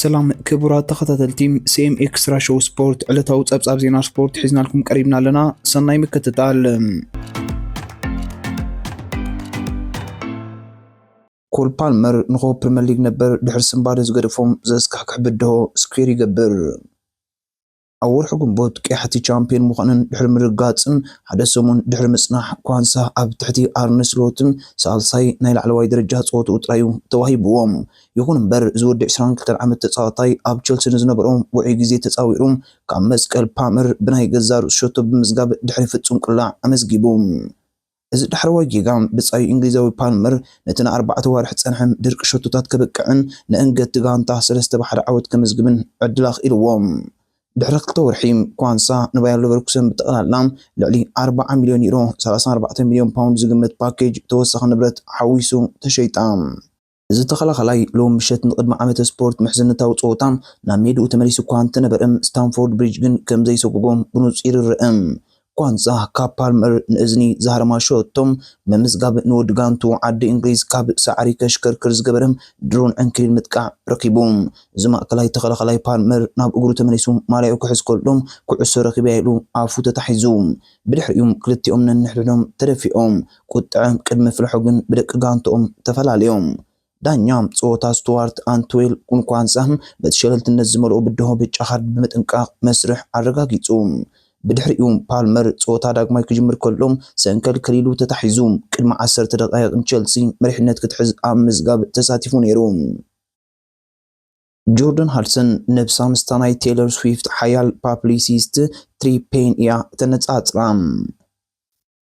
ሰላም ክቡራት ተኸታተልቲ ሲኤም ኤክስትራ ሾው ስፖርት ዕለታዊ ጸብጻብ ዜና ስፖርት ሒዝና ለኩም ቀሪብና ኣለና። ሰናይ ምክትታል። ኮል ፓልመር ንኾ ፕሪምየር ሊግ ነበር ድሕሪ ስምባደ ዝገደፎም ዘስካሕክሕ ብድሆ ስኩዌር ይገብር። ኣብ ወርሒ ግንቦት ቀያሕቲ ቻምፒዮን ምዃንን ድሕሪ ምርጋፅን ሓደ ሰሙን ድሕሪ ምጽናሕ ኳንሳ ኣብ ትሕቲ ኣርነ ስሎትን ሳልሳይ ናይ ላዕለዋይ ደረጃ ፀወትኡ ጥራዩ ተዋሂብዎም። ይኹን እምበር ዝወዲ 22 ዓመት ተፃዋታይ ኣብ ቸልሲ ንዝነበሮም ውዑይ ግዜ ተፃዊሩ ካብ መስቀል ፓልመር ብናይ ገዛ ርእሱ ሸቶ ብምዝጋብ ድሕሪ ፍጹም ቅላዕ ኣመዝጊቡ። እዚ ዳሕረዋይ ጌጋ ብጻይ እንግሊዛዊ ፓልመር ነቲ ን4 ዋርሒ ፀንሐ ድርቂ ሸቶታት ከበቅዕን ንእንገቲ ጋንታ 3-1 ዓወት ከመዝግብን ዕድል ኣኽኢልዎም። ድሕሪ 2 ወርሒ ኳንሳ ንባየር ሌቨርኩሰን ብጠቕላላ ልዕሊ 40 ሚልዮን ዩሮ 34 ሚልዮን ፓውንድ ዝግመት ፓኬጅ ተወሳኺ ንብረት ሓዊሱ ተሸይጣ። እዚ ተኸላኸላይ ሎም ምሸት ንቅድሚ ዓመተ ስፖርት ምሕዝነታዊ ፀወታ ናብ ሜድኡ ተመሊሱ እኳ እንተነበረ ስታንፎርድ ብሪጅ ግን ከም ዘይሰጉጎም ብንጹር ይርአ። ኳንሳ ካብ ፓልመር ንእዝኒ ዛሃረማ ሸቶም ብምዝጋብ ንወዲ ጋንቱ ዓዲ እንግሊዝ ካብ ሳዕሪ ከሽከርክር ዝገበረ ድሮን ዕንክሊል ምጥቃዕ ረኪቡ። እዚ ማእከላይ ተኸላኸላይ ፓልመር ናብ እግሩ ተመሊሱ ማልያኡ ክሕዝ ከሎም ኩዕሶ ረኪበ ኢሉ ኣፉ ተታሒዙ። ብድሕሪኦም ክልቲኦም ነንሕድዶም ተደፊኦም ቁጥዐ ቅድሚ ፍልሖ ግን ብደቂ ጋንቶኦም ተፈላለዮም። ዳኛ ፀወታ ስቱዋርት አንትዌል ኳንሳ በቲ ሸለልትነት ዝመልኦ ብድሆ ብጫ ካርድ ብምጥንቃቕ መስርሕ ኣረጋጊጹ። ብድሕሪኡ ፓልመር ፀወታ ዳግማይ ክጅምር ከሎም ሰንከል ከሊሉ ተታሒዙ ቅድሚ 10 ደቂቕ ቸልሲ መሪሕነት ክትሕዝ ኣብ ምዝጋብ ተሳቲፉ ነይሩ። ጆርዳን ሃድሰን ነብሳ ምስታ ናይ ቴይለር ስዊፍት ሓያል ፓብሊሲስት ትሪፔን እያ ተነጻጽራ።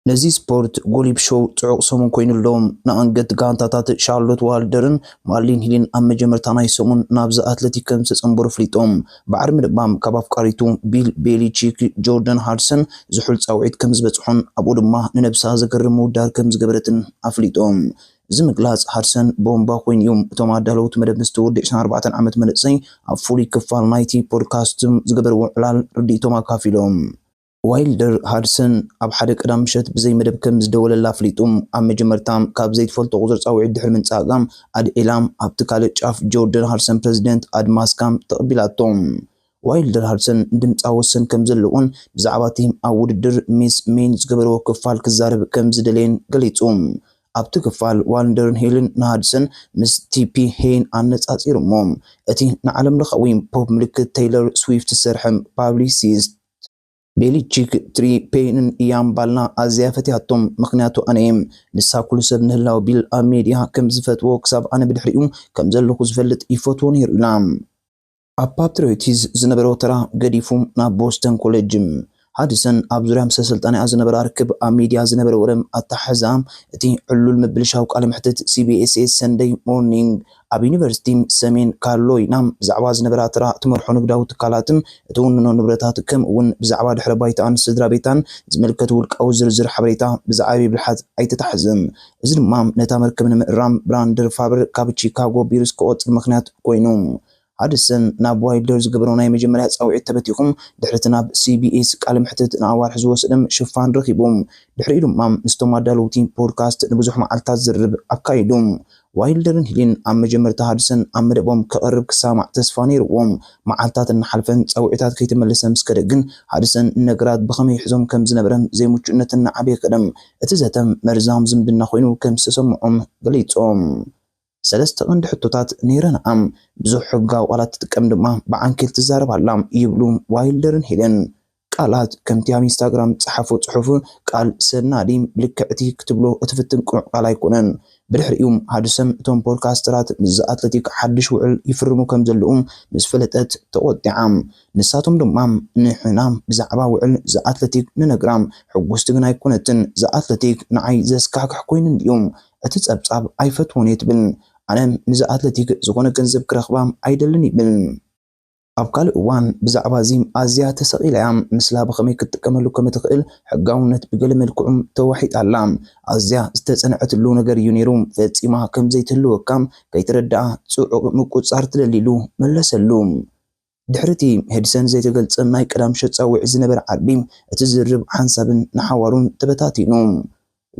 ነዚ ስፖርት ጎሊብ ሾው ጽዑቕ ሰሙን ኮይኑሎም ንኣንገት ጋንታታት ሻርሎት ዋልደርን ማርሊን ሂልን ኣብ መጀመርታ ናይ ሰሙን ናብዚ ኣትሌቲክ ከም ዝተጸንበሩ ፍሊጦም። ባዕሪ ምድባም ካብ ኣፍቃሪቱ ቢል ቤሊቺክ ጆርዳን ሃድሰን ዝሑል ፃውዒት ከም ዝበፅሖን ኣብኡ ድማ ንነብሳ ዘገርም ውዳር ከም ዝገበረትን ኣፍሊጦም። እዚ ምግላፅ ሃድሰን ቦምባ ኮይኑ እዩ እቶም ኣዳለውቲ መደብ ምስ ተወዲ 24 ዓመት መንእሰይ ኣብ ፍሉይ ክፋል ናይቲ ፖድካስት ዝገበርዎ ዕላል ርዲኢቶም ኣካፊሎም። ዋይልደር ሃድሰን ኣብ ሓደ ቀዳም ምሸት ብዘይ መደብ ከም ዝደወለላ ኣፍሊጡም ኣብ መጀመርታ ካብ ዘይትፈልጦ ቁፅር ፃውዒት ድሕሪ ምንፃቃም ኣድዒላም ኣብቲ ካልእ ጫፍ ጆርዳን ሃድሰን ፕረዚደንት ኣድማስካም ተቐቢላቶም። ዋይልደር ሃድሰን ድምፃ ወሰን ከም ዘለዎን ብዛዕባ እቲ ኣብ ውድድር ሚስ ሜን ዝገበርዎ ክፋል ክዛረብ ከም ዝደለየን ገሊጹ። ኣብቲ ክፋል ዋልደርን ሂልን ንሃድሰን ምስ ቲፒ ሄይን ኣነጻጺሮሞም እቲ ንዓለም ለኻዊ ፖፕ ምልክት ቴይለር ስዊፍት ዝሰርሐ ፓብሊሲስት ቤሊቺክ ትሪፔንን እያም ባልና ኣዝያ ፈቲያቶም ምክንያቱ ኣነየም ንሳ ኩሉ ሰብ ንህላው ቢል ኣብ ሜድያ ከም ዝፈትዎ ክሳብ ኣነ ብድሕሪኡ ከም ዘለኹ ዝፈልጥ ይፈትዎ ነይሩ ኢላ። ኣብ ፓትሪዮቲዝ ዝነበረ ወተራ ገዲፉ ናብ ቦስተን ኮሌጅ ሃድሰን ኣብ ዙርያ ምስ ስልጣንያ ዝነበረ ርክብ ኣብ ሚድያ ዝነበረ ወረም ኣታሓዛ እቲ ዕሉል ምብልሻው ቃለ ምሕተት CBS ሰንደይ ሞርኒንግ ኣብ ዩኒቨርሲቲ ሰሜን ካሮላይና ብዛዕባ ዝነበረ ተራ ትመርሖ ንግዳዊ ትካላትን እቲ ውንኖ ንብረታት ከም እውን ብዛዕባ ድሕረ ባይታን ስድራ ቤታን ዝምልከት ውልቃዊ ዝርዝር ሓበሬታ ብዛዕባ ብልሓት ኣይተታሕዝን። እዚ ድማ ነታ መርከብ ንምእራም ብራንደር ፋብር ካብ ቺካጎ ቢርስ ክቆፅል ምክንያት ኮይኑ ሃድሰን ናብ ዋይልደር ዝገበረው ናይ መጀመርያ ፃውዒት ተበቲኹም ድሕሪት ናብ CBS ቃለ ምሕተት ንኣዋርሒ ዝወስድም ሽፋን ረኺቦም። ድሕሪኡ ድማ ምስቶም ኣዳለውቲ ፖድካስት ንብዙሕ መዓልታት ዝርብ ኣካይዶም። ዋይልደርን ሂልን ኣብ መጀመርታ ሃድሰን ኣብ መደቦም ከቕርብ ክሳማዕ ተስፋ ነይርዎም። መዓልታት እናሓልፈን ፃውዒታት ከይተመለሰ ምስ ከደ ግን ሃድሰን ነገራት ብኸመይ ሒዞም ከም ዝነበረ ዘይምቹእነት እናዓበየ ቀደም እቲ ዘተም መርዛም ዝምድና ኮይኑ ከም ዝተሰምዖም ገሊፆም። ሰለስተ ቀንዲ ሕቶታት ነይረን ብዙሕ ሕጋዊ ቃላት ትጥቀም ድማ ብዓንኬል ትዛረብ ኣላ ይብሉ ዋይልደርን ሂልን። ቃላት ከምቲ ኣብ ኢንስታግራም ፀሓፎ ፅሑፍ ቃል ሰናዲ ብልክዕቲ ክትብሎ እትፍትን ቁኑዕ ቃል ኣይኮነን። ብድሕሪኡ ሃድሰን እቶም ፖድካስተራት ምስ ኣትሌቲክ ሓድሽ ውዕል ይፍርሙ ከም ዘለዉ ምስ ፈለጠት ተቆጢዓ። ንሳቶም ድማ ንሕና ብዛዕባ ውዕል ዝኣትሌቲክ ንነግራም ሕጉስቲ ግን ኣይኮነትን ዝኣትሌቲክ ንዓይ ዘስካክሕ ኮይኑ እዩ እቲ ፀብፃብ ኣይፈትዎን ትብል ኣነ ንዚ ኣትሌቲክ ዝኾነ ገንዘብ ክረኽባ ኣይደልን ይብል። ኣብ ካልእ እዋን ብዛዕባ እዚ ኣዝያ ተሰቒላ ምስላ ብኸመይ ክትጥቀመሉ ከም እትኽእል ሕጋውነት ብገለ መልክዑ ተዋሒጣላ። ኣዝያ ዝተፀንዐትሉ ነገር እዩ ነይሩ ፈፂማ ከም ዘይትህልወካ ከይትረድኣ ፅዑቕ ምቁፃር ትደሊሉ መለሰሉ። ድሕርቲ ሄድሰን ዘይተገልፀ ናይ ቀዳም ሸፃዊዕ ዝነበረ ዓርቢ እቲ ዝርብ ሓንሳብን ንሓዋሩን ተበታቲኑ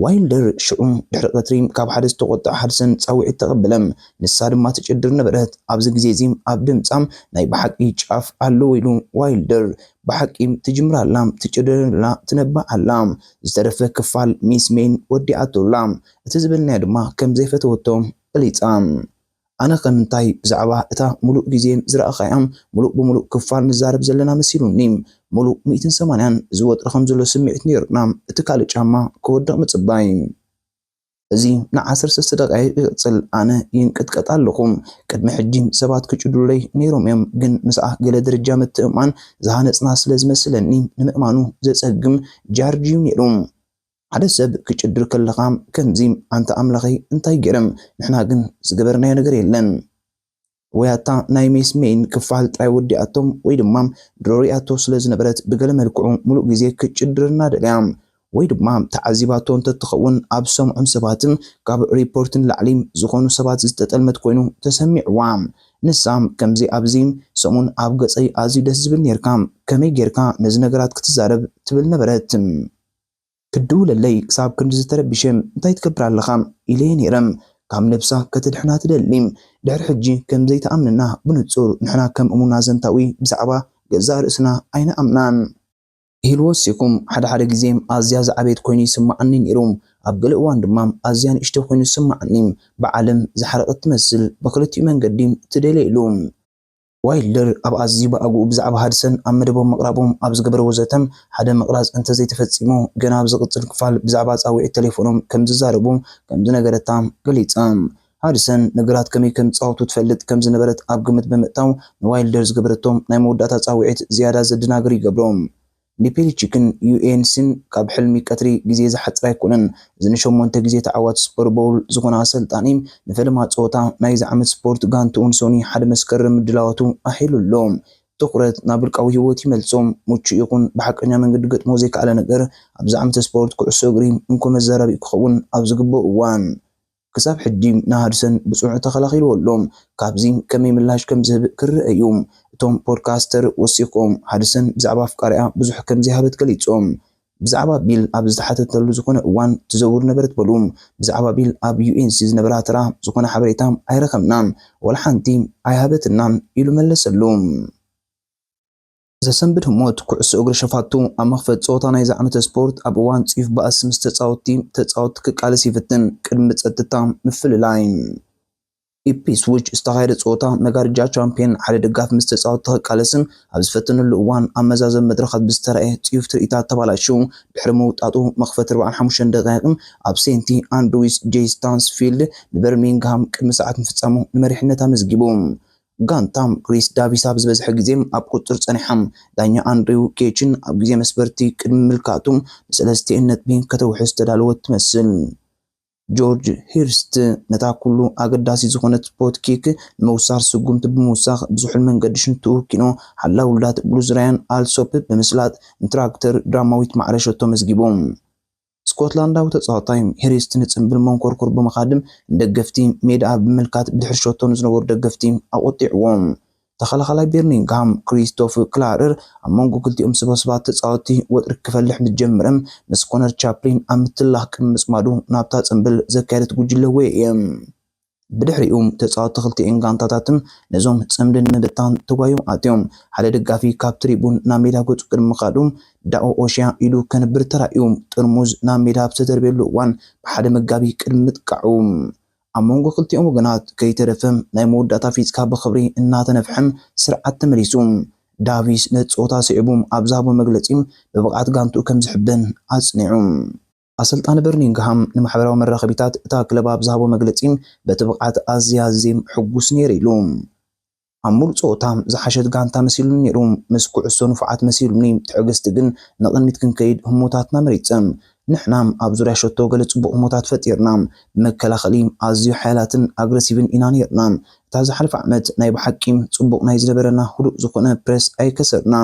ዋይልደር ሽዑም ድሕሪ ቀትሪ ካብ ሓደ ዝተቆጥዐ ሓድሰን ፃውዒት ተቐበለም ንሳ ድማ ትጭድር ነበረት ኣብዚ ግዜ እዚ ኣብ ድምፃም ናይ ብሓቂ ጫፍ ኣሎ ኢሉ ዋይልደር ብሓቂ ትጅምራላ ትጭድርላ ትነባዓላ ዝተረፈ ክፋል ሚስ ሜን ወዲኣቶላ እቲ ዝብልናዮ ድማ ከም ዘይፈተወቶም ገሊፃ ኣነ ከምንታይ ብዛዕባ እታ ሙሉእ ግዜ ዝረኣኻያም ሙሉእ ብሙሉእ ክፋል ንዛረብ ዘለና መሲሉኒ ሙሉእ 180 ዝወጥረ ከም ዘሎ ስምዒት ነይሩና እቲ ካልእ ጫማ ክወድቕ ምፅባይ እዚ ን13 ደቂቃ ይቅፅል ኣነ ይንቅጥቀጥ ኣለኹም ቅድሚ ሕጂ ሰባት ክጭድሩለይ ነይሮም እዮም ግን ምስኣ ገለ ደረጃ ምትእማን ዝሃነፅና ስለ ዝመስለኒ ንምእማኑ ዘፀግም ጃርጂዩ ነይሩ ሓደ ሰብ ክጭድር ከለኻ ከምዚ ኣንተ ኣምላኸይ እንታይ ገረም ንሕና ግን ዝገበርናዮ ነገር የለን ወያታ ናይ ሜስ ሜን ክፋል ጥራይ ወዲኣቶም ወይ ድማ ድሮሪኣቶ ስለ ዝነበረት ብገለ መልክዑ ሙሉእ ግዜ ክጭድርና ደልያ ወይ ድማ ተዓዚባቶ እንተትኸውን ኣብ ሰምዖም ሰባትን ካብ ሪፖርትን ላዕሊ ዝኾኑ ሰባት ዝተጠልመት ኮይኑ ተሰሚዕዋ ንሳም ከምዚ ኣብዚ ሰሙን ኣብ ገፀይ ኣዝዩ ደስ ዝብል ነርካ ከመይ ጌርካ ነዚ ነገራት ክትዛረብ ትብል ነበረት ክድውለለይ ክሳብ ክንዲ ዝተረቢሸም እንታይ ትገብር ኣለኻ ኢለየ ነይረም ካብ ነብሳ ከተድሕና ትደሊ ድሕሪ ሕጂ ከም ዘይተኣምንና ብንጹር ንሕና ከም እሙና ዘንታዊ ብዛዕባ ገዛ ርእስና ኣይነኣምናን ኢሉ ወሲኹም ሓደ ግዜ ኣዝያ ዝዓበየት ኮይኑ ይስማዓኒ ነይሩ ኣብ ገለ እዋን ድማ ኣዝያ ንእሽቶ ኮይኑ ይስማዓኒ ብዓለም ዝሓረቐት ትመስል ብክልቲኡ መንገዲ ትደልየሉ ዋይልደር ኣብ ኣዝዩ በኣግኡ ብዛዕባ ሃድሰን ኣብ መደቦም መቕራቦም ኣብ ዝገበረ ወዘተም ሓደ መቕራፅ እንተዘይተፈፂሙ ገና ኣብ ዝቕፅል ክፋል ብዛዕባ ፃውዒት ቴሌፎኖም ከም ዝዛረቡ ከም ዝነገረታ ገሊፃ ሃድሰን ነገራት ከመይ ከም ዝፃወቱ ትፈልጥ ከም ዝነበረት ኣብ ግምት ብምእታው ንዋይልደር ዝገበረቶም ናይ መወዳእታ ፃውዒት ዝያዳ ዘደናግር ይገብሮም ኒፔሊቺክን ዩኤንሲን ካብ ሕልሚ ቀትሪ ግዜ ዝሓፅር ኣይኮነን ዝንሸሞንተ ግዜ ተዓዋት ስፖር ቦል ዝኾነ ኣሰልጣኒ ንፈለማ ፀወታ ናይ ዝዓመት ስፖርት ጋንትኡን ሶኒ ሓደ መስከረም ምድላዋቱ ኣሒሉሎም ትኩረት ናብ ውልቃዊ ህይወት ይመልሶም ምቹእ ይኹን ብሓቀኛ መንገዲ ገጥሞ ዘይከኣለ ነገር ኣብ ዝዓመት ስፖርት ኩዕሶ እግሪ እንኮ መዘራቢ ክኸውን ኣብ ዝግበኦ እዋን ክሳብ ሕጂ ናሃድሰን ብፅዑ ተኸላኺልዎሎም ካብዚ ከመይ ምላሽ ከም ዝህብ ክርአዩ እቶም ፖድካስተር ወሲኾም ሃድሰን ብዛዕባ ኣፍቃሪኣ ብዙሕ ከም ዘይሃበት ገሊፆም ብዛዕባ ቢል ኣብ ዝተሓተተሉ ዝኾነ እዋን ትዘውር ነበረት በሉ ብዛዕባ ቢል ኣብ ዩኤንሲ ዝነበራ ተራ ዝኾነ ሓበሬታ ኣይረኸብናን ወላ ሓንቲ ኣይሃበትናን ኢሉ መለሰሉ ዘሰንብድ ህሞት ኩዕሶ እግሪ ሸፋቱ ኣብ መኽፈት ፀወታ ናይ ዝዓመተ ስፖርት ኣብ እዋን ፂፍ በኣስ ምስ ተፃወቲ ክቃለስ ይፍትን ቅድሚ ፀጥታ ምፍልላይ ኢፕስዊች ዝተኻየደ ፀወታ መጋርጃ ቻምፒየን ሓደ ደጋፊ ምስ ተፃወቲ ክቃለስን ኣብ ዝፈትንሉ እዋን ኣብ መዛዘብ መድረኻት ብዝተረአየ ፅዩፍ ትርኢታት ተባላሽው ድሕሪ ምውጣጡ መኽፈት 45 ደቂቃ ኣብ ሴንቲ ኣንድሩዊስ ጄ ስታንስፊልድ ንበርሚንግሃም ቅድሚ ሰዓት ምፍፃሙ ንመሪሕነት ኣመዝጊቡ ጋንታም ክሪስ ዳቪስ ኣብ ዝበዝሐ ግዜ ኣብ ቁጥር ፀኒሖም ዳኛ ኣንድሪው ኬችን ኣብ ግዜ መስበርቲ ቅድሚ ምልካቱ ንሰለስተ ነጥቢ ከተውሕዝ ተዳለወት ትመስል ጆርጅ ሂርስት ነታ ኩሉ ኣገዳሲ ዝኾነት ስፖት ኪክ ንምውሳር ስጉምቲ ብምውሳኽ ብዙሑል መንገዲ ሽንትኡ ኪኖ ሓላዊ ውላድ ብሉዝ ራያን ኣልሶፕ ብምስላጥ ንትራክተር ድራማዊት ማዕረሸቶ መዝጊቦም ስኮትላንዳዊ ተፃዋታይ ሂርስት ንፅምብል መንኮርኮር ብምኻድም ደገፍቲ ሜዳ ብምልካት ብድሕሪ ሸቶን ዝነበሩ ደገፍቲ ኣቆጢዕዎም ተኸላኻላይ ቤርሚንግሃም ክሪስቶፍ ክላረር ኣብ መንጎ ክልቲኦም ሰበስባት ተፃወቲ ወጥሪ ክፈልሕ ምትጀምረም ምስ ኮነር ቻፕሊን ኣብ ምትላህ ቅድሚ ምፅማዱ ናብታ ፅምብል ዘካየደት ጉጅለ ወይ እዮም ብድሕሪኡ ተፃወቲ ክልቲአን ጋንታታትም ነዞም ፅምዲ ንምብታን ተጓዮም ኣትዮም ሓደ ደጋፊ ካብ ትሪቡን ናብ ሜዳ ገፁ ቅድሚ ምኻዱ ዳኦ ኦሽያ ኢሉ ከነብር ተራእዩ ጥርሙዝ ናብ ሜዳ ብተደርቤሉ እዋን ብሓደ መጋቢ ቅድሚ ምጥቃዑ ኣብ መንጎ ክልቲኦም ወገናት ከይተረፈም ናይ መወዳእታ ፊፅካ ብክብሪ እናተነፍሐም ስርዓት ተመሊሱ ዳቪስ ነፀወታ ስዒቡ ኣብ ዝሃቦ መግለፂ ብብቕዓት ጋንትኡ ከም ዝሕበን ኣጽኒዑ ኣሰልጣኒ በርሚንግሃም ንማሕበራዊ መራኸቢታት እታ ክለብ ኣብ ዝሃቦ መግለፂ በቲ ብቕዓት ኣዝያዝም ሕጉስ ነይሩ ኢሉ ኣብ ሙሉእ ፀወታ ዝሓሸት ጋንታ መሲሉ ነይሩ ምስ ኩዕሶ ንፉዓት መሲሉኒ ትዕግስቲ ግን ንቕድሚት ክንከይድ ህሞታትና መሪፀም ንሕናም ኣብ ዙርያ ሸቶ ገለ ፅቡቅ ህሞታት ፈጢርና መከላኸሊ ኣዝዩ ሓያላትን ኣግረሲቭን ኢና ነርና እታ ዝሓለፈ ዓመት ናይ ብሓቂ ፅቡቅ ናይ ዝነበረና ህዱእ ዝኾነ ፕሬስ ኣይከሰርና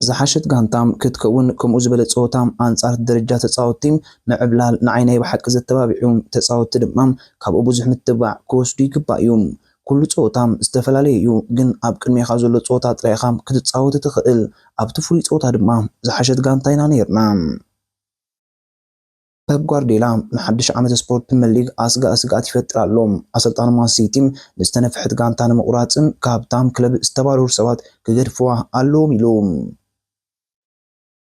ዝሓሸት ጋንታም ክትከውን ከምኡ ዝበለ ፀወታ ኣንጻር ደረጃ ተፃወቲ ምዕብላል ንዓይ ናይ ብሓቂ ዘተባቢዑ ተፃወቲ ድማ ካብኡ ብዙሕ ምትባዕ ክወስዱ ይግባእ እዩ ኩሉ ፀወታ ዝተፈላለየ እዩ ግን ኣብ ቅድሚኻ ዘሎ ፀወታ ጥራይኻ ክትፃወት ትኽእል ኣብቲ ፍሉይ ፀወታ ድማ ዝሓሸት ጋንታ ኢና ነርና ፔፕ ጓርዲዮላ ንሓድሽ ዓመት ስፖርት ፕሪምየር ሊግ ኣስጋኣት ይፈጥር ኣሎም። ኣሰልጣኒ ማን ሲቲ ንዝተነፍሐት ጋንታ ንምቑራፅን ካብታም ክለብ ዝተባረሩ ሰባት ክገድፍዋ ኣለዎም ኢሎም።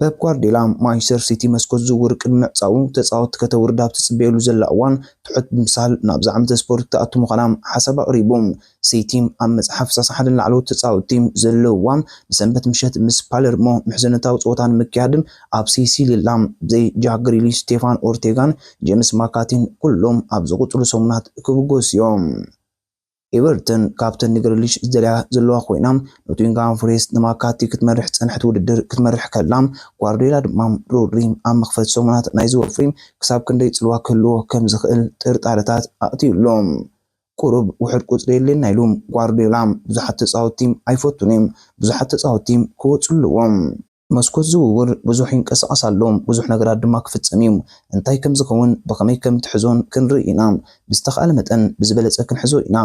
ፔፕ ጓርዲዮላ ማንቸስተር ሲቲ መስኮት ዝውውር ቅድሚ ምዕፃው ተፃወትቲ ከተውርዳ ብትፅበየሉ ዘላ እዋን ትሑት ብምሳል ናብዚ ዓመት ስፖርት ተኣቱ ምዃኖም ሓሳብ ኣቕሪቦም። ሲቲ ኣብ መፅሓፍ 61 ላዕለዎት ተፃወትቲ ዘለውዋ ንሰንበት ምሸት ምስ ፓለርሞ ምሕዝነታዊ ፀወታ ንምክያድን ኣብ ሲሲሊላ ብዘይ ጃክ ግሪሊሽ፣ ስቴፋን ኦርቴጋን ጄምስ ማካቲን ኩሎም ኣብ ዝቕፅሉ ሰሙናት ክብገሱ እዮም። ኤቨርተን ካብተን ንግሪሊሽ ዝደልያ ዘለዋ ኮይና ኖቲንግሃም ፎሬስት ንማካቲ ክትመርሕ ፀንሐት ውድድር ክትመርሕ ከላ ጓርዲዮላ ድማ ሮድሪ ኣብ መኽፈት ሰሙናት ናይዚ ወፍሪ ክሳብ ክንደይ ፅልዋ ክህልዎ ከም ዝኽእል ጥርጣረታት ኣእትዩሎም። ቁሩብ ውሕድ ቁፅሪ የለና ኢሉ ጓርዲዮላ ብዙሓት ተፃወትቲ ኣይፈቱን እዮም፣ ብዙሓት ተፃወትቲ ክወፅሉዎም። መስኮት ዝውውር ብዙሕ ይንቀሳቐስ ኣሎም፣ ብዙሕ ነገራት ድማ ክፍፀም እዩ። እንታይ ከም ዝኸውን ብኸመይ ከም ትሕዞን ክንርኢ ኢና፣ ብዝተኻእለ መጠን ብዝበለፀ ክንሕዞ ኢና።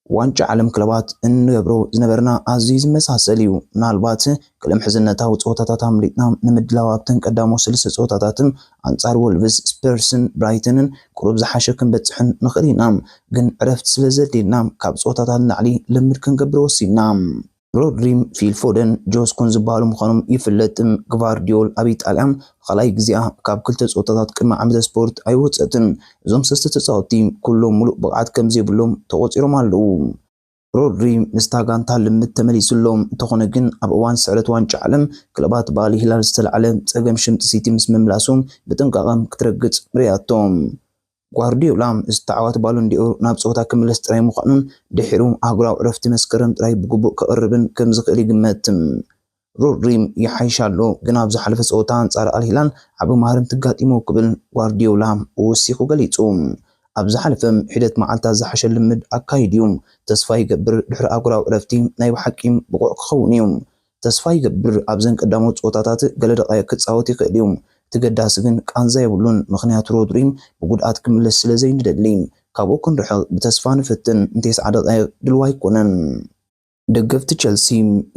ዋንጫ ዓለም ክለባት እንገብሮ ዝነበርና ኣዝዩ ዝመሳሰል እዩ። ምናልባት ቅድም ሕዝነታዊ ፀወታታት ኣምሊጥና ንምድላው ኣብተን ቀዳሞ 3 ፀወታታትን ኣንጻር ወልቭስ፣ ስፐርስን ብራይተንን ቁሩብ ዝሓሸ ክንበፅሕን ንኽእል ኢና። ግን ዕረፍቲ ስለ ዘድልየና ካብ ፀወታታት ንላዕሊ ልምድ ክንገብር ወሲድና። ሮድሪ፣ ፊል ፎደን፣ ጆስኮን ዝበሃሉ ምዃኖም ይፍለጥ። ግቫርዲዮል ኣብ ኢጣልያ ካልኣይ ግዜኣ ካብ 2 ፀወታታት ቅድሚ ዓመተ ስፖርት ኣይወፀትን። እዞም 3 ተፃወትቲ ኩሎም ሙሉእ ብቕዓት ከም ዘይብሎም ተቆፂሮም ኣለው። ሮድሪ ምስታ ጋንታ ልምድ ተመሊሱሎም እንተኾነ ግን ኣብ እዋን ስዕረት ዋንጫ ዓለም ክለባት ባሊ ሂላል ዝተለዓለ ፀገም ሽምጢ ሲቲ ምስ ምምላሶም ብጥንቃቐ ክትረግፅ ርያቶም። ጓርዲዮላ ዝተዓወተ ባሎን ዲኦር ናብ ፀወታ ክምለስ ጥራይ ምዃኑን ድሒሩ ኣህጉራዊ ዕረፍቲ መስከረም ጥራይ ብግቡእ ክቐርብን ከም ዝኽእል ይግመት። ሮድሪ ይሓይሽ ኣሎ ግን ኣብ ዝሓለፈ ፀወታ ኣንጻር ኣልሂላል ዓብ ማህርም ትጋጢሞ ክብል ጓርዲዮላ ወሲኹ ገሊጹ። ኣብ ዝሓለፈ ሒደት መዓልታት ዝሓሸ ልምድ ኣካይድ እዩ። ተስፋ ይገብር ድሕሪ ኣህጉራዊ ዕረፍቲ ናይ ብሓቂ ብቑዕ ክኸውን እዩ። ተስፋ ይገብር ኣብዘን ቀዳሞት ፀወታታት ገለ ደቃይቅ ክፃወት ይኽእል እዩ። ትገዳሲ ግን ቃንዛ የብሉን፣ ምክንያቱ ሮድሪ ብጉድኣት ክምለስ ስለ ዘይንደሊ ካብኡ ክንርሕቕ ብተስፋ ንፍትን እንተይስዓ ደቃይቅ ድልዋ ኣይኮነን። ደገፍቲ ቸልሲ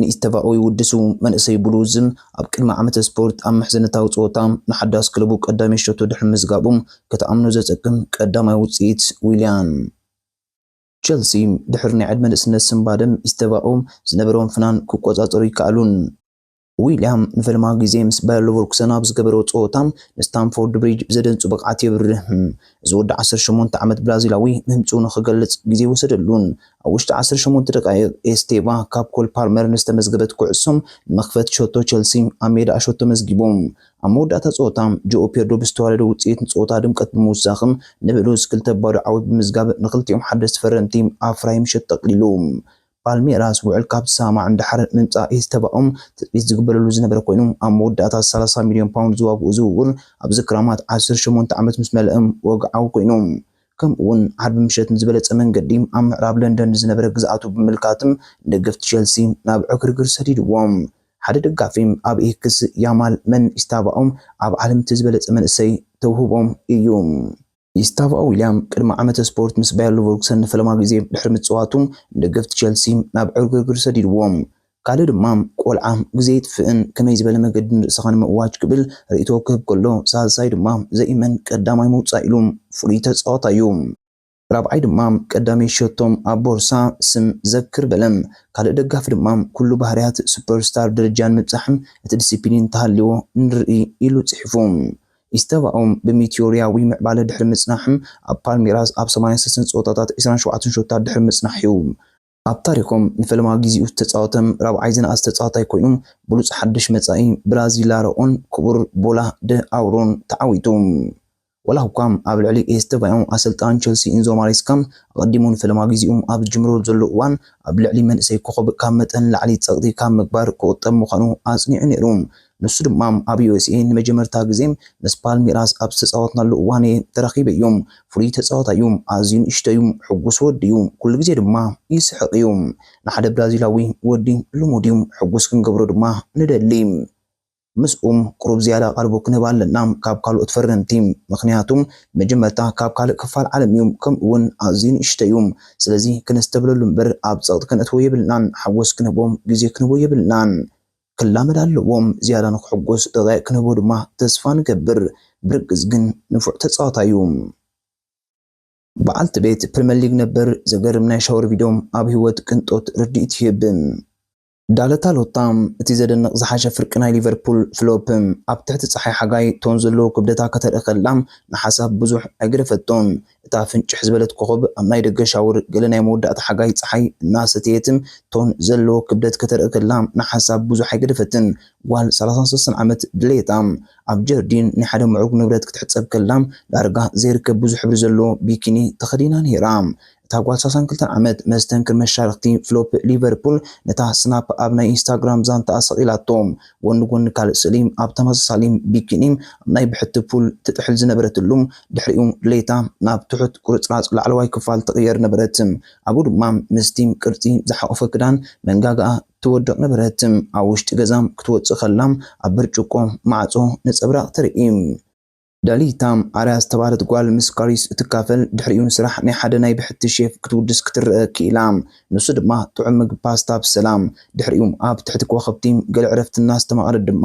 ንኢስተቫኦ ይውድሱ። መንእሰይ ብሉዝን ኣብ ቅድሚ ዓመተ ስፖርት ኣብ ምሕዝነታዊ ፀወታ ንሓዳስ ክለቡ ቀዳማይ ሸቶ ድሕሪ ምዝጋቡ ከተኣምኖ ዘፀቅም ቀዳማይ ውፅኢት ዊልያን። ቸልሲ ድሕሪ ናይ ዕድመ ንእስነት ስምባደም ኢስተቫኦ ዝነበረውን ፍናን ክቆፃፀሩ ይከኣሉን። ዊልያም ንፈልማ ግዜ ምስ ባየር ሌቨርኩሰን ኣብ ዝገበሮ ፀወታ ንስታንፎርድ ብሪጅ ብዘደንፁ ብቕዓት የብርህ። እዚ ወዲ 18 ዓመት ብራዚላዊ ምህምፁ ንኽገልፅ ግዜ ወሰደሉን። ኣብ ውሽጢ 18 ደቃይቕ ኤስቴቫ ካብ ኮል ፓልመር ንዝተመዝገበት ኩዕሶም ንመኽፈት ሸቶ ቸልሲ ኣብ ሜዳ ሸቶ መዝጊቦም። ኣብ መወዳእታ ፀወታ ጆኦ ፔድሮ ብዝተዋለደ ውፅኢት ንፀወታ ድምቀት ብምውሳኽም ንብሉዝ 2 ባዶ ዓወት ብምዝጋብ ንኽልቲኦም ሓደስቲ ፈረምቲ ኣብ ፍራይ ምሸት ጠቕሊሉ። ፓልሜራስ ውዕል ካብ ሰማዕ እንድሕር ምምፃእ ኤስተቫኦም ትፅቢት ዝግበረሉ ዝነበረ ኮይኑ ኣብ መወዳእታ 30 ሚልዮን ፓውንድ ዝዋግኡ ዝውውር ኣብ ዝክራማት 18 ዓመት ምስ መልኦም ወግዓዊ ኮይኑ ከምኡውን ዓርቢ ምሸት ንዝበለፀ መንገዲ ኣብ ምዕራብ ለንደን ዝነበረ ግዝኣቱ ብምልካትም ደገፍቲ ቸልሲ ናብ ዕግርግር ሰዲድዎም። ሓደ ደጋፊ ኣብ ኤክስ ያማል መን ኢስተቫኦም ኣብ ዓለም ዝበለፀ መንእሰይ ተውህቦም እዩ። ኢስተቫኦ ዊልያም ቅድሚ ዓመተ ስፖርት ምስ ባየር ሌቨርኩሰን ንፈለማ ግዜ ድሕሪ ምፅዋቱ ደገፍቲ ቸልሲ ናብ ዕግርግር ሰዲድዎም። ካልእ ድማ ቆልዓ ግዜ ይጥፍእን ከመይ ዝበለ መገዲ ንርእስኻ ንምእዋጅ ክብል ርእቶ ክህብ ከሎ ሳልሳይ ድማ ዘኢመን ቀዳማይ መውፃእ ኢሉ ፍሉይ ተፃዋታ እዩ። ራብዓይ ድማ ቀዳማይ ሸቶም ኣብ ቦርሳ ስም ዘክር በለም። ካልእ ደጋፊ ድማ ኩሉ ባህርያት ሱፐርስታር ደረጃን ምብፃሕን እቲ ዲሲፕሊን ተሃልይዎ ንርኢ ኢሉ ፅሒፉ። ኢስተቫኦም ብሜቴዎርያዊ ምዕባለ ድሕሪ ምጽናሕም ኣብ ፓልሜራስ ኣብ 83 ፀወታታት 27 ሾታት ድሕሪ ምጽናሕ እዩ። ኣብ ታሪኾም ንፈለማ ግዚኡ ተፃወተም ራብዓይ ዝነኣስ ተፃዋታይ ኮይኑ ብሉፅ ሓድሽ መጻኢ ብራዚላርኦን ክቡር ቦላ ደ ኣውሮን ተዓዊቱ። ወላ እኳ ኣብ ልዕሊ ኤስተቫኦም ኣሰልጣን ቸልሲ ኢንዞ ማሬስካ ቀዲሙ ንፈለማ ግዚኡ ኣብ ጅምሮ ዘሎ እዋን ኣብ ልዕሊ መንእሰይ ኮኸብ ካብ መጠን ላዕሊ ፀቕጢ ካብ ምግባር ክቁጠብ ምዃኑ ኣጽኒዑ ነይሩ። ንሱ ድማ ኣብ ዩኤስኤ ንመጀመርታ ግዜ ምስ ፓልሜራስ ኣብ ዝተፃወትናሉ እዋን ተረኺበ እዩ። ፍሉይ ተፃዋታ እዩ፣ ኣዝዩ ንእሽቶ እዩ፣ ሕጉስ ወዲ እዩ፣ ኩሉ ግዜ ድማ ይስሕቕ እዩ። ንሓደ ብራዚላዊ ወዲ ልሙድ እዩ፣ ሕጉስ ክንገብሮ ድማ ንደሊ። ምስኡም ቁሩብ ዝያዳ ቀልቡ ክንህብ ኣለና ካብ ካልኦት ፈረምቲ፣ ምክንያቱም መጀመርታ ካብ ካልእ ክፋል ዓለም እዩ፣ ከምኡውን ኣዝዩ ንእሽቶ እዩ። ስለዚ ክነስተብለሉ እምበር ኣብ ፀቕጢ ክንእትዎ የብልናን፣ ሓጎስ ክንህቦም ግዜ ክንህቦ የብልናን። ክላመድ ኣለዎም ዝያዳ ንክሕጎስ ደቂቕ ክንህቦ ድማ ተስፋ ንገብር። ብርግጽ ግን ንፉዕ ተጻዋታይ እዩ። በዓልቲ ቤት ፕሪምየር ሊግ ነበር ዘገርም ናይ ሻወር ቪድዮም ኣብ ህይወት ቅንጦት ርድኢት ይህብ። ዳለታ ሎታም እቲ ዘደንቕ ዝሓሸ ፍርቂ ናይ ሊቨርፑል ፍሎፕ ኣብ ትሕቲ ጸሓይ ሓጋይ ቶን ዘለዎ ክብደታ ከተርኢ ከላ ንሓሳብ ብዙሕ ኣይገደፈቶን። እታ ፍንጭሕ ዝበለት ኮኸብ ኣብ ናይ ደገ ሻወር ገለ ናይ መወዳእታ ሓጋይ ጸሓይ እናሰተየት ቶን ዘለዎ ክብደት ከተርኢ ከላ ንሓሳብ ብዙሕ ኣይገደፈትን። ጓል 33 ዓመት ድሌታ ኣብ ጀርዲን ናይ ሓደ ምዑግ ንብረት ክትሕጸብ ከላ ዳርጋ ዘይርከብ ብዙሕ ሕብሪ ዘለዎ ቢኪኒ ተኸዲና ነይራ። እታ ጓል 32 ዓመት መስተንክር መሻርክቲ ፍሎፕ ሊቨርፑል ነታ ስናፕ ኣብ ናይ ኢንስታግራም ዛንታ ኣሰቒላቶም ጎኒ ጎኒ ካልእ ስእሊ ኣብ ተመሳሳሊ ቢኪኒ ኣብ ናይ ብሕቲ ፑል ትጥሕል ዝነበረትሉ ድሕሪኡ ድሌታ ናብ ትሑት ቁርጽራጽ ላዕለዋይ ክፋል ትቕየር ነበረት። ኣብኡ ድማ ምስቲ ቅርጺ ዝሓቖፈ ክዳን መንጋግኣ ትወድቕ ነበረት። ኣብ ውሽጢ ገዛ ክትወፅእ ከላ ኣብ ብርጭቆ ማዕጾ ነጸብራቕ ትርኢ። ዳሊታ ኣርያ ዝተባህለት ጓል ምስ ካሪስ እትካፈል ድሕሪኡ ስራሕ ናይ ሓደ ናይ ብሕቲ ሼፍ ክትውድስ ክትርአ ክኢላ ንሱ ድማ ጥዑም ምግቢ ፓስታ ብሰላም ድሕሪኡ ኣብ ትሕቲ ከዋኽብቲ ገለ ዕረፍትና ዝተማቐረ ድማ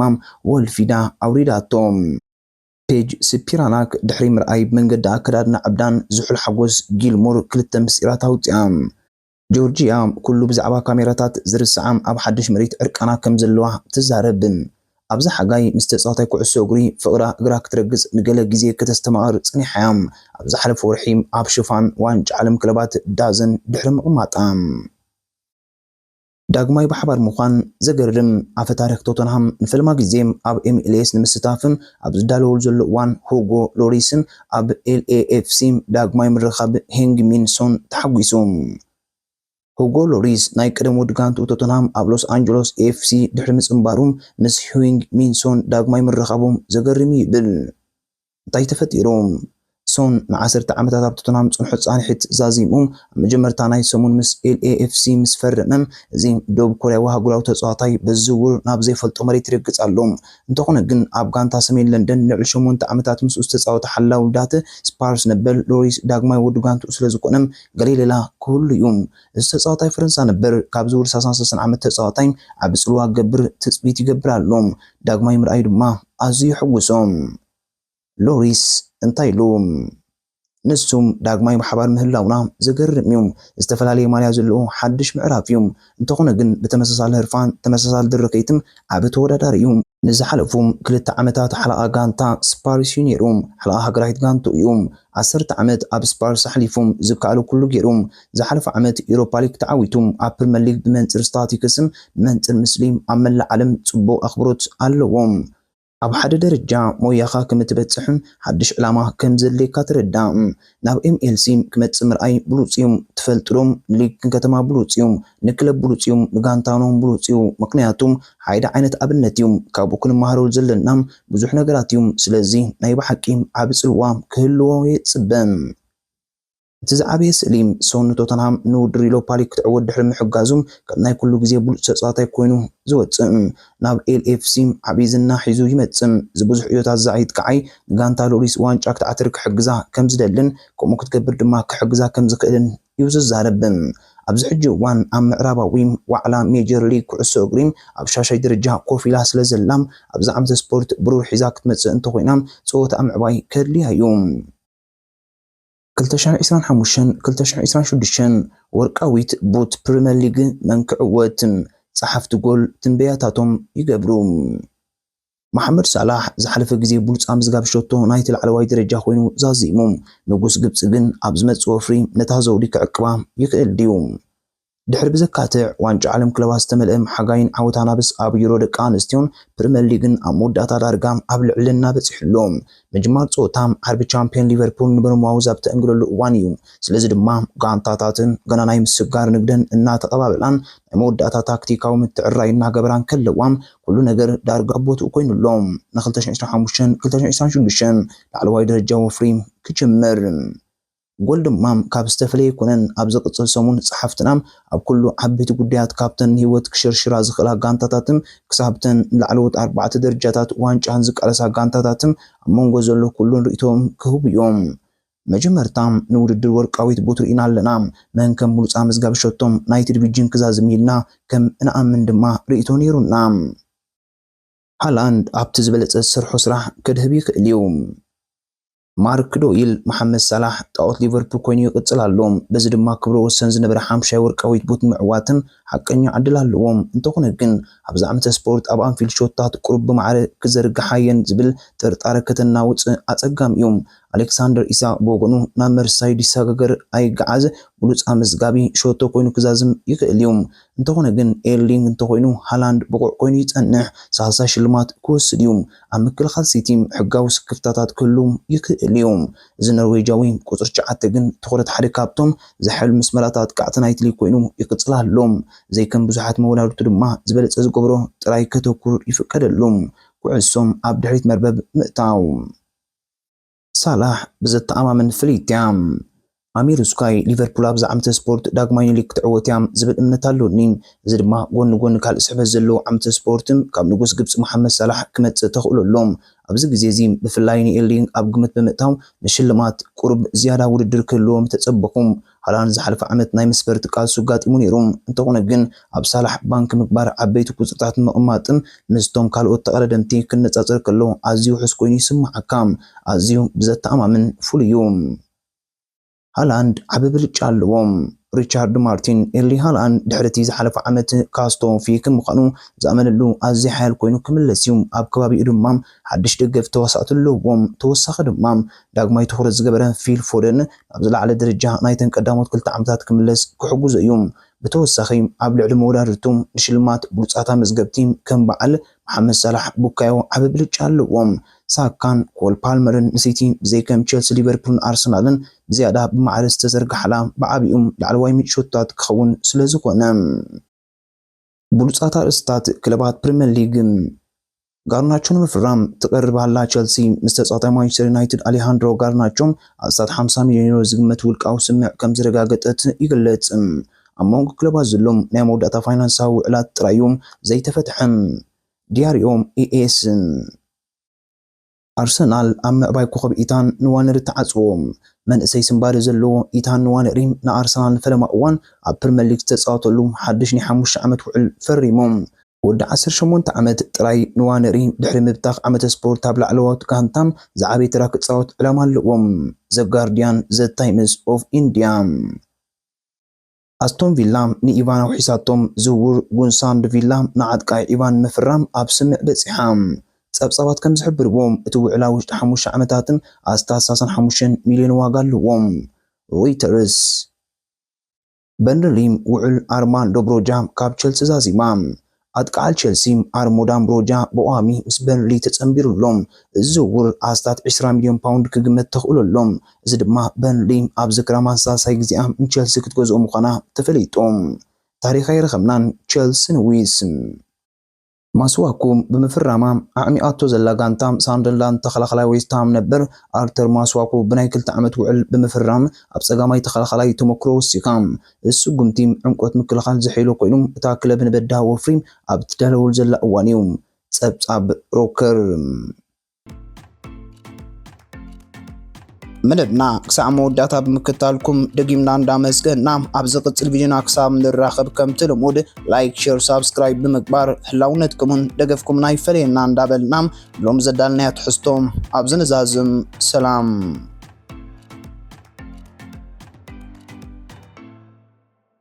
ወልፊዳ ኣውሪዳቶም። ፔጅ ስፒራናክ ድሕሪ ምርኣይ ብመንገዲ ኣከዳድና ዕብዳን ዝሑል ሓጎስ ጊልሞር ክልተ ምስጢራት ኣውፂኣ። ጆርጂያ ኩሉ ብዛዕባ ካሜራታት ዝርስዓ ኣብ ሓድሽ ምርኢት ዕርቃና ከም ዘለዋ ትዛረብ። ኣብዚ ሓጋይ ምስ ተጻዋታይ ኩዕሶ እግሪ ፍቕራ እግራ ክትረግጽ ንገለ ግዜ ከተስተማቕር ጸኒሓያ። ኣብ ዝሓለፈ ወርሒ ኣብ ሽፋን ዋንጫ ዓለም ክለባት ዳዘን ድሕሪ ምቕማጣ ዳግማይ ብሓባር ምዃን ዘገርም ኣፈ ታሪክ ቶተንሃም ንፈልማ ግዜ ኣብ MLS ንምስታፍ ኣብ ዝዳለወሉ ዘሎ እዋን ሁጎ ሎሪስን ኣብ LAFC ዳግማይ ምርኻብ ሄንግ-ሚን ሶን ተሓጒሱ። ሁጎ ሎሪስ ናይ ቀደም ወዲ ጋንቱ ቶተንሃም ኣብ ሎስ አንጀለስ ኤፍሲ ድሕሪ ምጽምባሩ ምስ ሄንግ-ሚን ሶን ዳግማይ ምርኻቡ ዘገርም ይብል። እንታይ ተፈጢሩ? ሶን ን10 ዓመታት ኣብ ቶተንሃም ጽንሑ ጻንሒት ዛዚሙ ኣብ መጀመርታ ናይ ሰሙን ምስ LAFC ምስ ፈረመ እዚ ደቡብ ኮርያዊ ሃገራዊ ተጻዋታይ ብዝውውር ናብ ዘይፈልጦ መሬት ይረግጽ ኣሎ። እንተኾነ ግን ኣብ ጋንታ ሰሜን ለንደን ልዕሊ 8 ዓመታት ምስ ዝተጻወተ ሓላዊ ዳት ስፓርስ ነበር ሎሪስ ዳግማይ ወዲ ጋንቱ ስለ ዝኾነ ገሌሌላ ክህሉ እዩ። እዚ ተጻዋታይ ፈረንሳ ነበር ካብ ዝውውር 33 ዓመት ተጻዋታይ ኣብ ጽልዋ ገብር ትጽቢት ይገብር ኣሎ። ዳግማይ ምርኣይ ድማ ኣዝዩ ይሕጉሶም። ሎሪስ እንታይ ኢሉ? ንሱም ዳግማይ ብሓባር ምህላውና ዘገርም እዩ። ዝተፈላለየ ማልያ ዘለዎ ሓድሽ ምዕራፍ እዩ። እንተኾነ ግን ብተመሳሳሊ ህርፋን ተመሳሳሊ ድርከይትም ዓብ ተወዳዳሪ እዩ። ንዝሓለፉ 2 ዓመታት ሓለቓ ጋንታ ስፓርስ እዩ ነይሩ። ሓለቓ ሃገራዊት ጋንቱ እዩ። 10 ዓመት ኣብ ስፓርስ ኣሕሊፉ ዝከኣሉ ኩሉ ገይሩ። ዝሓለፈ ዓመት ኤውሮፓ ሊግ ተዓዊቱ ኣብ ፕሪምየር ሊግ ብመንጽር ስታቲክስም ብመንጽር ምስሊ ኣብ መላእ ዓለም ጽቡቕ ኣኽብሮት ኣለዎም። ኣብ ሓደ ደረጃ ሞያኻ ከም እትበጽሕ ሓድሽ ዕላማ ከም ዘለካ ትረዳእ። ናብ MLS ክመጽእ ምርኣይ ብሉጽ እዩ። ትፈልጥሎም ሊግ ከተማ ብሉጽ እዩ፣ ንክለብ ብሉጽ እዩ፣ ንጋንታኖም ብሉጽ እዩ። ምክንያቱም ሓደ ዓይነት ኣብነት እዩ። ካብኡ ክንመሃረሉ ዘለና ብዙሕ ነገራት እዩ። ስለዚ ናይ ብሓቂ ዓብ ጽልዋ ክህልዎ የጽበም። እቲ ዝዓበየ ስእሊ ሶን ቶተንሃም ንውድድር ኤውሮፓ ሊግ ክትዕወት ድሕሪ ምሕጋዙ ካብ ናይ ኩሉ ግዜ ብሉጽ ተጻዋታይ ኮይኑ ዝወጽእ ናብ LAFC ዓብይ ዝና ሒዙ ይመጽእ። ዝብዙሕ ዕዮታት ዛዒት ከዓይ ንጋንታ ሎሪስ ዋንጫ ክትዓትር ክሕግዛ ከም ዝደልን ከምኡ ክትገብር ድማ ክሕግዛ ከም ዝኽእልን እዩ ዝዛረብ። ኣብዚ ሕጂ እዋን ኣብ ምዕራባዊ ዋዕላ ሜጀር ሊግ ኩዕሶ እግሪ ኣብ ሻሻይ ደረጃ ኮፍ ኢላ ስለ ዘላ ኣብዚ ዓመተ ስፖርት ብሩር ሒዛ ክትመጽእ እንተኾይና ፀወታ ምዕባይ ከድልያ እዩ። 2025-2026 ወርቃዊት ቡት ፕሪምየር ሊግ መንክዕወት ጸሓፍቲ ጎል ትንበያታቶም ይገብሩ። መሐመድ ሳላህ ዝሓለፈ ግዜ ብሉጽ ምዝጋብ ሸቶ ናይቲ ላዕለዋይ ደረጃ ኮይኑ ዛዚሙ። ንጉስ ግብፂ ግን ኣብ ዝመጽእ ወፍሪ ነታ ዘውዲ ክዕቅባ ይኽእል ድዩ? ድሕሪ ብዘካትዕ ዋንጫ ዓለም ክለባት ዝተመልአ ሓጋይን ዓወት ኣናብስ ኣብ ዩሮ ደቂ ኣንስትዮን ፕሪምየር ሊግን ኣብ መወዳእታ ዳርጋ ኣብ ልዕልና በፂሕሎም። ምጅማር ፀወታ ዓርቢ ቻምፒዮን ሊቨርፑል ንበርማውዝ ኣብ ተአንግለሉ እዋን እዩ። ስለዚ ድማ ጋንታታትን ገና ናይ ምስጋር ንግደን እናተቐባበላን ናይ መወዳእታ ታክቲካዊ ምትዕርራይ እናገበራን ከለዋም ኩሉ ነገር ዳርጋ ቦትኡ ኮይኑሎም ን2025-2026 ላዕለዋይ ደረጃ ወፍሪ ክጅምር ጎል ድማ ካብ ዝተፈለየ ኮነን ኣብ ዝቕፅል ሰሙን ጸሓፍትና ኣብ ኩሉ ዓበይቲ ጉዳያት ካብተን ህይወት ክሽርሽራ ዝኽእላ ጋንታታትን ክሳብተን ላዕለዎት 4 ደረጃታት ዋንጫን ዝቃለሳ ጋንታታትን ኣብ መንጎ ዘሎ ኩሉን ርእቶም ክህቡ እዮም። መጀመርታ ንውድድር ወርቃዊት ቡት ርኢና ኣለና። መን ከም ሙሉፃ መዝጋብ ሸቶም ናይቲ ዲቪዥን ክዛዝም ኢልና ከም እንኣምን ድማ ርእቶ ነይሩና። ሃላንድ ኣብቲ ዝበለፀ ዝሰርሖ ስራሕ ከድህብ ይኽእል እዩ። ማርክ ዶይል መሐመድ ሰላሕ ጣዖት ሊቨርፑል ኮይኑ ይቅጽል ኣሎም በዚ ድማ ክብሮ ወሰን ዝነበረ 50 ወርቃዊት ቡት ምዕዋትም ሓቀኛ ዕድል ኣለዎም እንተኾነ ግን ኣብዚ ዓመተ ስፖርት ኣብ አንፊልድ ሾታት ቁሩብ ብማዕረ ክዘርግሓየን ዝብል ጥርጣረ ከተናውፅ ኣጸጋም እዮም ኣሌክሳንደር ኢሳቅ በወገኑ ናብ መርሳይድ ይሰጋገር ኣይገዓዝ ብሉፅ ኣመዝጋቢ ሾቶ ኮይኑ ክዛዝም ይኽእል እዩ እንተኾነ ግን ኤርሊንግ እንተኮይኑ ሃላንድ ብቁዕ ኮይኑ ይጸንሕ ሳልሳይ ሽልማት ክወስድ እዩ ኣብ ምክልኻል ሲቲ ሕጋዊ ስክፍታታት ክህሉ ይኽእል እዩ እዚ ኖርዌጃዊ ቁጽር 9 ግን ትኹረት ሓደ ካብቶም ዝሕል መስመራታት ቃዕቲ ናይቲ ሊግ ኮይኑ ይቅጽል ኣሎም ዘይከም ብዙሓት መወዳድርቱ ድማ ዝበለጸ ዝገብሮ ጥራይ ከተኩር ይፍቀደሎም ኩዕሶም ኣብ ድሕሪት መርበብ ምእታው ሳላሕ ብዘተኣማምን ፍሊትያ ኣሚር ስካይ ሊቨርፑል ኣብ ዓመተ ስፖርት ዳግማይ ሊግ ክትዕወት እያ ዝብል እምነት ኣለኒ እዚ ድማ ጎኒ ካልእ ስሕበት ዘለዎ ዓመተ ስፖርትም ካብ ንጉስ ግብፂ መሐመድ ሰላሕ ክመጽእ ተኽእለሎም ኣብዚ ግዜ እዚ ብፍላይ ኤርሊንግ ኣብ ግምት ብምእታው ንሽልማት ቁሩብ ዝያዳ ውድድር ክህልዎም ተጸበኹም ሃላንድ ዝሓለፈ ዓመት ናይ መስፈርቲ ቃልሱ ጋጢሙ ነይሩ እንተኾነ ግን ኣብ ሳላሕ ባንክ ምግባር ዓበይቲ ቁጽርታት መቕማጥን ምስቶም ካልኦት ተቐዳደምቲ ክነጻጸር ከሎ ኣዝዩ ውሑስ ኮይኑ ይስምዓካ ኣዝዩ ብዘተኣማምን ፍሉይ እዩ ሃላንድ ዓብ ብልጫ ኣለዎም ሪቻርድ ማርቲን ኤርሊ ሃላንድ ድሕርቲ ዝሓለፈ ዓመት ካስቶን ፊክም ምዃኑ ዝኣመነሉ ኣዝዩ ሓያል ኮይኑ ክምለስ እዩ ኣብ ከባቢኡ ድማ ሓድሽ ደገፍ ተዋሳእቲ ኣለዎም ተወሳኺ ድማ ዳግማይ ትኹረት ዝገበረ ፊል ፎደን ኣብ ዝለዓለ ደረጃ ናይተን ቀዳሞት 2 ዓመታት ክምለስ ክሕጉዞ እዩ ብተወሳኺ ኣብ ልዕሊ መወዳድርቱ ንሽልማት ብሉጻት መዝገብቲ ከም በዓል መሐመድ ሰላሕ ቡካዮ ዓብ ብልጫ ኣለዎም ሳካን ኮል ፓልመርን ንሲቲ ብዘይከም ቸልሲ ሊቨርፑልን ኣርሰናልን ብዝያዳ ብማዕረ ዝተዘርግሓላ ብዓቢኦም ላዕለዋይ ምቾታት ክኸውን ስለዝኾነ ብሉጻት ኣርእስታት ክለባት ፕሪምየር ሊግ ጋርናቾ ንምፍራም ትቀርባላ ቸልሲ ምስ ተጻዋታይ ማንቸስተር ዩናይትድ አሌሃንድሮ ጋርናቾ ኣስታት 50 ሚልዮን ዩሮ ዝግመት ውልቃዊ ስምዕ ከም ዝረጋገጠት ይግለጽ ኣብ መንጎ ክለባት ዘሎም ናይ መወዳእታ ፋይናንሳዊ ውዕላት ጥራዮም ዘይተፈትሐም ዲያሪኦም ኢኤስ ኣርሰናል ኣብ ምዕባይ ኮኸብ ኢታን ንዋነሪ ተዓጽዎም መንእሰይ ስምባሪ ዘለዎ ኢታን ንዋነሪ ንኣርሰናል ፈለማ እዋን ኣብ ፕሪምየር ሊግ ዝተጻወተሉ ሓድሽ ናይ 5 ዓመት ውዕል ፈሪሞም ወዲ 18 ዓመት ጥራይ ንዋነሪ ድሕሪ ምብታኽ ዓመተ ስፖርት ኣብ ላዕለዎት ጋንታም ዝዓበየ ተራ ክጻወት ዕላማ ኣለዎም ዘ ጋርዲያን ዘ ታይምስ ኦፍ ኢንዲያ ኣስቶን ቪላ ንኢቫን ሒሳቶም ዝውውር ጉንሳንድ ቪላ ንዓጥቃይ ኢቫን ምፍራም ኣብ ስምዕ በፂሓም ጸብጻባት ከም ዝሕብርዎም እቲ ውዕላ ውሽጢ 5 ዓመታትን ኣስታት 35 ሚልዮን ዋጋ ኣለዎም ሮይተርስ በርንሊ ውዕል ኣርማንዶ ብሮጃ ካብ ቸልሲ ዛዚማ ኣጥቃዓል ቸልሲ ኣርሞዳን ብሮጃ ብቋሚ ምስ በርንሊ ተጸንቢሩሎም እዚ ዝውውር ኣስታት 20 ሚልዮን ፓውንድ ክግመት ተኽእለሎም እዚ ድማ በርንሊ ኣብ ዝክራማን ሳልሳይ ግዚኣ ቸልሲ ክትገዝኦ ምዃና ተፈሊጦም ታሪኻዊ ረኸብናን ቸልሲ ንዊስ ማስዋኩ ብምፍራማ ኣዕሚኣቶ ዘላ ጋንታ ሳንደርላንድ ተኸላኸላይ ዌስትሃም ነበር ኣርተር ማስዋኩ ብናይ 2 ዓመት ውዕል ብምፍራም ኣብ ጸጋማይ ተኸላኸላይ ተመክሮ ወሲኻ እሱ ጉምቲ ዕንቆት ምክልኻል ዝሒሉ ኮይኑ እታ ክለብ ንበዳ ወፍሪ ኣብ ትዳለውል ዘላ እዋን እዩ ጸብጻብ ሮከር መደብና ክሳዕ መወዳእታ ብምክታልኩም ደጊምና እንዳመስገንና ኣብ ዝቅጽል ቪድዮና ክሳብ ንራኸብ ከም ትልሙድ ላይክ ሼር ሳብስክራይብ ብምግባር ህላውነትኩምን ደገፍኩምና ይፈለየና እንዳበልና ሎም ዘዳልናያ ትሕዝቶም ኣብ ዝንዛዝም ሰላም